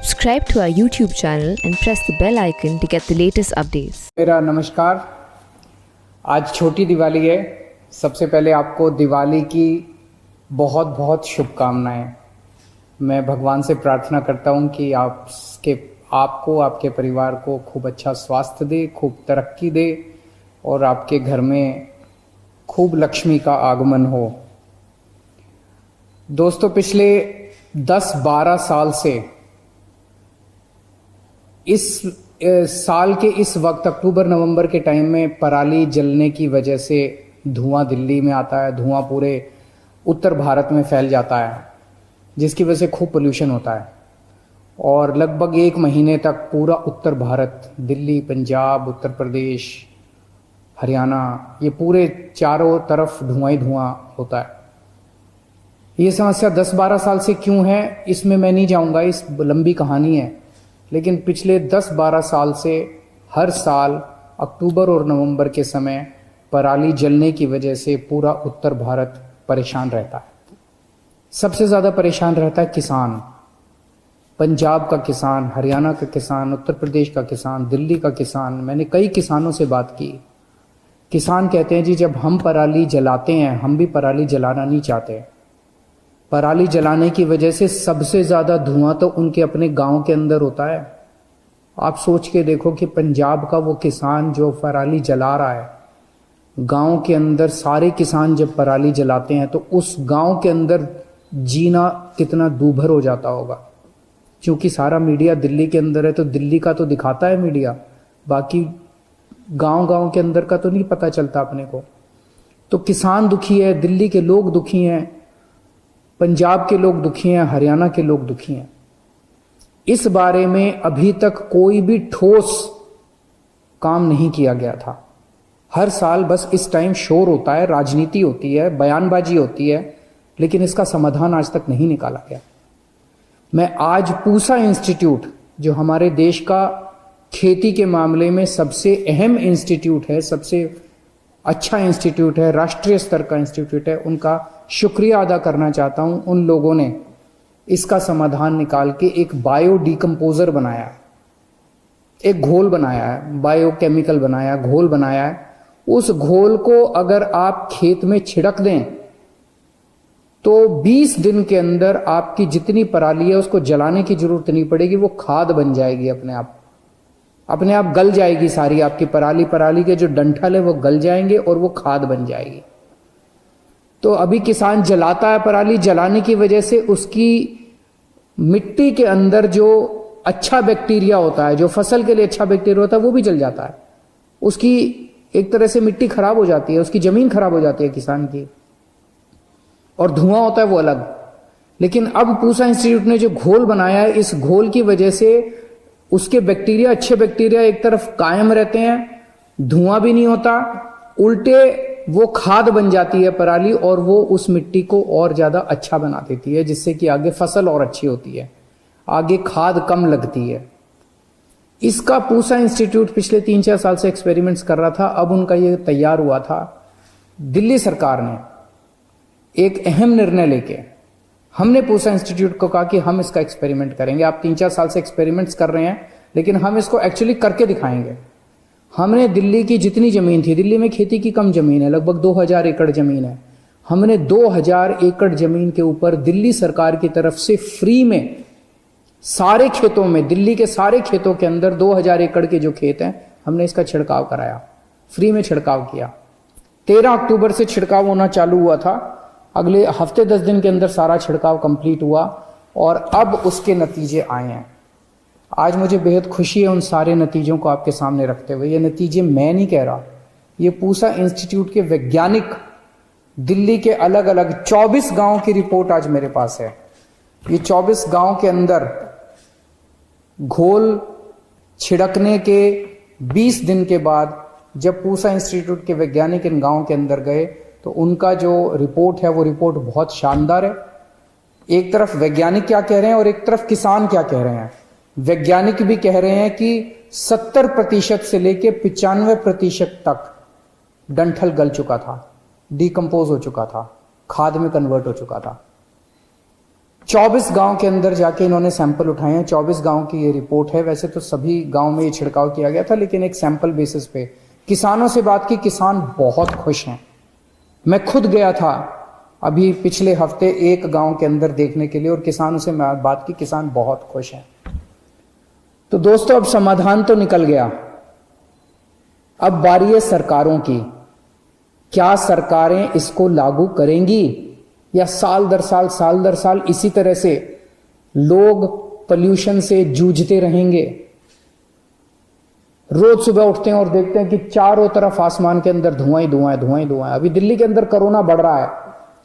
Subscribe to our YouTube channel and press the bell icon to get the latest updates. मेरा नमस्कार। आज छोटी दिवाली है। सबसे पहले आपको दिवाली की बहुत बहुत शुभकामनाएं। मैं भगवान से प्रार्थना करता हूं कि आपको आपके परिवार को खूब अच्छा स्वास्थ्य दे, खूब तरक्की दे और आपके घर में खूब लक्ष्मी का आगमन हो। दोस्तों, पिछले 10-12 साल से इस साल के इस वक्त अक्टूबर नवंबर के टाइम में पराली जलने की वजह से धुआं दिल्ली में आता है, धुआं पूरे उत्तर भारत में फैल जाता है, जिसकी वजह से खूब पोल्यूशन होता है और लगभग 1 महीने तक पूरा उत्तर भारत, दिल्ली, पंजाब, उत्तर प्रदेश, हरियाणा, ये पूरे चारों तरफ धुआं ही धुआं होता है। ये समस्या 10-12 साल से क्यों है इसमें मैं नहीं जाऊंगा, इस लंबी कहानी है। लेकिन पिछले 10-12 साल से हर साल अक्टूबर और नवंबर के समय पराली जलने की वजह से पूरा उत्तर भारत परेशान रहता है। सबसे ज़्यादा परेशान रहता है किसान, पंजाब का किसान, हरियाणा का किसान, उत्तर प्रदेश का किसान, दिल्ली का किसान। मैंने कई किसानों से बात की। किसान कहते हैं जी, जब हम पराली जलाते हैं, हम भी पराली जलाना नहीं चाहते। पराली जलाने की वजह से सबसे ज़्यादा धुआं तो उनके अपने गांव के अंदर होता है। आप सोच के देखो कि पंजाब का वो किसान जो पराली जला रहा है, गांव के अंदर सारे किसान जब पराली जलाते हैं तो उस गांव के अंदर जीना कितना दूभर हो जाता होगा। क्योंकि सारा मीडिया दिल्ली के अंदर है तो दिल्ली का तो दिखाता है मीडिया, बाकी गांव के अंदर का तो नहीं पता चलता अपने को। तो किसान दुखी है, दिल्ली के लोग दुखी हैं, पंजाब के लोग दुखी हैं, हरियाणा के लोग दुखी हैं। इस बारे में अभी तक कोई भी ठोस काम नहीं किया गया था। हर साल बस इस टाइम शोर होता है, राजनीति होती है, बयानबाजी होती है, लेकिन इसका समाधान आज तक नहीं निकाला गया। मैं आज पूसा इंस्टीट्यूट, जो हमारे देश का खेती के मामले में सबसे अहम इंस्टीट्यूट है, सबसे अच्छा इंस्टीट्यूट है, राष्ट्रीय स्तर का इंस्टीट्यूट है, उनका शुक्रिया अदा करना चाहता हूं। उन लोगों ने इसका समाधान निकाल के एक बायो डिकम्पोजर बनाया, एक घोल बनाया है, बायोकेमिकल बनाया, घोल बनाया है। उस घोल को अगर आप खेत में छिड़क दें तो 20 दिन के अंदर आपकी जितनी पराली है उसको जलाने की जरूरत नहीं पड़ेगी, वो खाद बन जाएगी। अपने आप गल जाएगी सारी आपकी पराली के जो डंठल है वो गल जाएंगे और वो खाद बन जाएगी। तो अभी किसान जलाता है पराली, जलाने की वजह से उसकी मिट्टी के अंदर जो अच्छा बैक्टीरिया होता है, जो फसल के लिए अच्छा बैक्टीरिया होता है, वो भी जल जाता है। उसकी एक तरह से मिट्टी खराब हो जाती है, उसकी जमीन खराब हो जाती है किसान की, और धुआं होता है वो अलग। लेकिन अब पूसा इंस्टीट्यूट ने जो घोल बनाया है, इस घोल की वजह से उसके बैक्टीरिया, अच्छे बैक्टीरिया एक तरफ कायम रहते हैं, धुआं भी नहीं होता, उल्टे वो खाद बन जाती है पराली और वो उस मिट्टी को और ज्यादा अच्छा बना देती है, जिससे कि आगे फसल और अच्छी होती है, आगे खाद कम लगती है। इसका पूसा इंस्टीट्यूट पिछले 3-4 साल से एक्सपेरिमेंट्स कर रहा था। अब उनका ये तैयार हुआ था। दिल्ली सरकार ने एक अहम निर्णय लेके, हमने पूसा इंस्टीट्यूट को कहा कि हम इसका एक्सपेरिमेंट करेंगे। आप 3-4 साल से एक्सपेरिमेंट्स कर रहे हैं, लेकिन हम इसको एक्चुअली करके दिखाएंगे। हमने दिल्ली की जितनी जमीन थी, दिल्ली में खेती की कम जमीन है, लगभग 2000 एकड़ जमीन है, हमने 2000 एकड़ जमीन के ऊपर दिल्ली सरकार की तरफ से फ्री में सारे खेतों में, दिल्ली के सारे खेतों के अंदर 2000 एकड़ के जो खेत हैं, हमने इसका छिड़काव कराया, फ्री में छिड़काव किया। 13 अक्टूबर से छिड़काव होना चालू हुआ था। अगले हफ्ते 10 दिन के अंदर सारा छिड़काव कंप्लीट हुआ और अब उसके नतीजे आए हैं। आज मुझे बेहद खुशी है उन सारे नतीजों को आपके सामने रखते हुए। ये नतीजे मैं नहीं कह रहा, ये पूसा इंस्टीट्यूट के वैज्ञानिक, दिल्ली के अलग अलग 24 गांव की रिपोर्ट आज मेरे पास है। ये 24 गांव के अंदर घोल छिड़कने के 20 दिन के बाद जब पूसा इंस्टीट्यूट के वैज्ञानिक इन गांव के अंदर गए तो उनका जो रिपोर्ट है वो रिपोर्ट बहुत शानदार है। एक तरफ वैज्ञानिक क्या कह रहे हैं और एक तरफ किसान क्या कह रहे हैं। वैज्ञानिक भी कह रहे हैं कि 70% से लेकर 95% तक डंठल गल चुका था, डिकम्पोज हो चुका था, खाद में कन्वर्ट हो चुका था। 24 गांव के अंदर जाके इन्होंने सैंपल उठाए हैं। 24 गांव की ये रिपोर्ट है। वैसे तो सभी गांव में ये छिड़काव किया गया था, लेकिन एक सैंपल बेसिस पे किसानों से बात की। किसान बहुत खुश हैं। मैं खुद गया था अभी पिछले हफ्ते एक गांव के अंदर देखने के लिए, और किसानों से मैं बात की। किसान बहुत खुश हैं। तो दोस्तों, अब समाधान तो निकल गया। अब बारी है सरकारों की। क्या सरकारें इसको लागू करेंगी, या साल दर साल इसी तरह से लोग पोल्यूशन से जूझते रहेंगे? रोज सुबह उठते हैं और देखते हैं कि चारों तरफ आसमान के अंदर धुआं ही धुआं है, धुआं ही धुआं है। अभी दिल्ली के अंदर कोरोना बढ़ रहा है,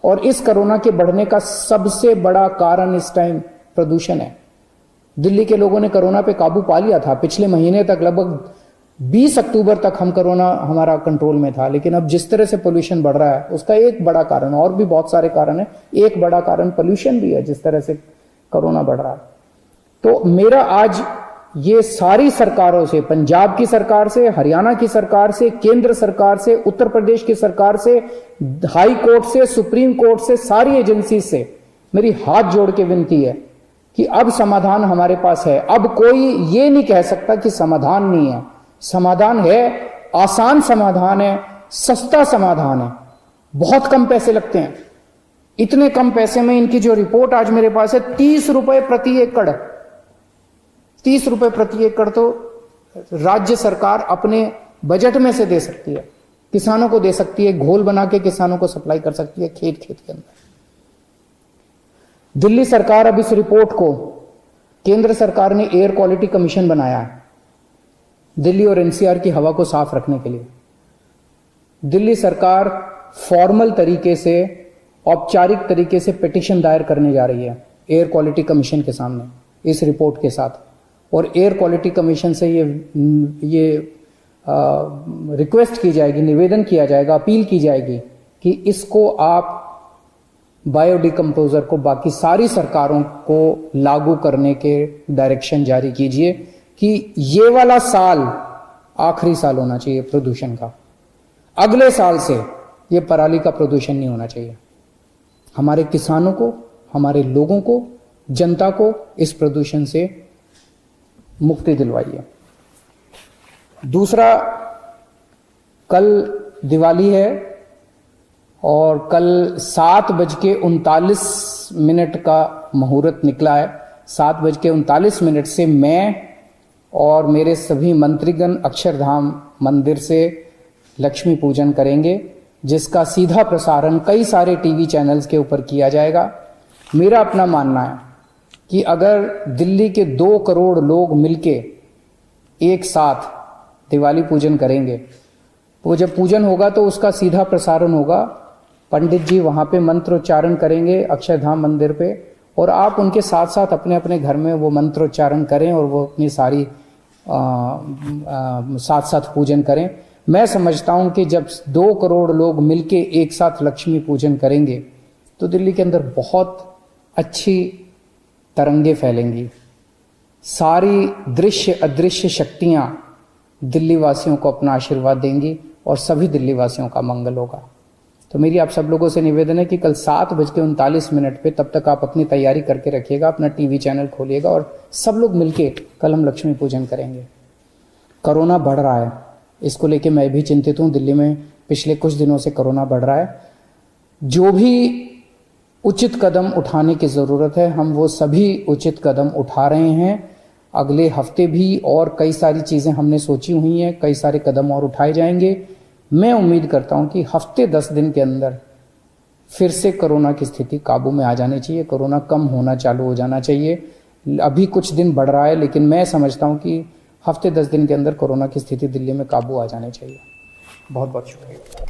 और इस कोरोना के बढ़ने का सबसे बड़ा कारण इस टाइम प्रदूषण है। दिल्ली के लोगों ने कोरोना पे काबू पा लिया था। पिछले महीने तक, लगभग 20 अक्टूबर तक हम कोरोना हमारा कंट्रोल में था। लेकिन अब जिस तरह से पोल्यूशन बढ़ रहा है, उसका एक बड़ा कारण, और भी बहुत सारे कारण है, एक बड़ा कारण पोल्यूशन भी है। जिस तरह से कोरोना बढ़ रहा है, तो मेरा आज ये सारी सरकारों से, पंजाब की सरकार से, हरियाणा की सरकार से, केंद्र सरकार से, उत्तर प्रदेश की सरकार से, हाई कोर्ट से, सुप्रीम कोर्ट से, सारी एजेंसी से मेरी हाथ जोड़ के विनती है कि अब समाधान हमारे पास है। अब कोई ये नहीं कह सकता कि समाधान नहीं है। समाधान है, आसान समाधान है, सस्ता समाधान है। बहुत कम पैसे लगते हैं। इतने कम पैसे में इनकी जो रिपोर्ट आज मेरे पास है, 30 रुपए प्रति एकड़, 30 रुपए प्रति एकड़ तो राज्य सरकार अपने बजट में से दे सकती है, किसानों को दे सकती है, घोल बना के किसानों को सप्लाई कर सकती है खेत खेत के अंदर। दिल्ली सरकार अब इस रिपोर्ट को, केंद्र सरकार ने एयर क्वालिटी कमीशन बनाया है दिल्ली और एनसीआर की हवा को साफ रखने के लिए। दिल्ली सरकार फॉर्मल तरीके से, औपचारिक तरीके से पिटीशन दायर करने जा रही है एयर क्वालिटी कमीशन के सामने इस रिपोर्ट के साथ। और एयर क्वालिटी कमीशन से ये रिक्वेस्ट की जाएगी, निवेदन किया जाएगा, अपील की जाएगी कि इसको आप बायोडिकम्पोजर को बाकी सारी सरकारों को लागू करने के डायरेक्शन जारी कीजिए कि ये वाला साल आखिरी साल होना चाहिए प्रदूषण का। अगले साल से ये पराली का प्रदूषण नहीं होना चाहिए। हमारे किसानों को, हमारे लोगों को, जनता को इस प्रदूषण से मुक्ति दिलवाइए। दूसरा, कल दिवाली है और कल 7:39 का मुहूर्त निकला है। 7:39 से मैं और मेरे सभी मंत्रीगण अक्षरधाम मंदिर से लक्ष्मी पूजन करेंगे, जिसका सीधा प्रसारण कई सारे टीवी चैनल्स के ऊपर किया जाएगा। मेरा अपना मानना है कि अगर दिल्ली के 2 करोड़ लोग मिलके एक साथ दिवाली पूजन करेंगे, तो जब पूजन होगा तो उसका सीधा प्रसारण होगा। पंडित जी वहाँ पे मंत्रोच्चारण करेंगे अक्षरधाम मंदिर पे, और आप उनके साथ साथ अपने अपने घर में वो मंत्रोच्चारण करें और वो अपनी सारी साथ साथ पूजन करें। मैं समझता हूँ कि जब 2 करोड़ लोग मिलके एक साथ लक्ष्मी पूजन करेंगे तो दिल्ली के अंदर बहुत अच्छी तरंगे फैलेंगी। सारी दृश्य अदृश्य शक्तियाँ दिल्ली वासियों को अपना आशीर्वाद देंगी और सभी दिल्ली वासियों का मंगल होगा। तो मेरी आप सब लोगों से निवेदन है कि कल 7:39 पे, तब तक आप अपनी तैयारी करके रखिएगा, अपना टीवी चैनल खोलिएगा और सब लोग मिलके कल हम लक्ष्मी पूजन करेंगे। कोरोना बढ़ रहा है, इसको लेके मैं भी चिंतित हूँ। दिल्ली में पिछले कुछ दिनों से कोरोना बढ़ रहा है। जो भी उचित कदम उठाने की ज़रूरत है, हम वो सभी उचित कदम उठा रहे हैं। अगले हफ्ते भी और कई सारी चीज़ें हमने सोची हुई हैं, कई सारे कदम और उठाए जाएंगे। मैं उम्मीद करता हूं कि हफ्ते 10 दिन के अंदर फिर से कोरोना की स्थिति काबू में आ जानी चाहिए, कोरोना कम होना चालू हो जाना चाहिए। अभी कुछ दिन बढ़ रहा है, लेकिन मैं समझता हूं कि हफ्ते 10 दिन के अंदर कोरोना की स्थिति दिल्ली में काबू आ जानी चाहिए। बहुत बहुत शुक्रिया।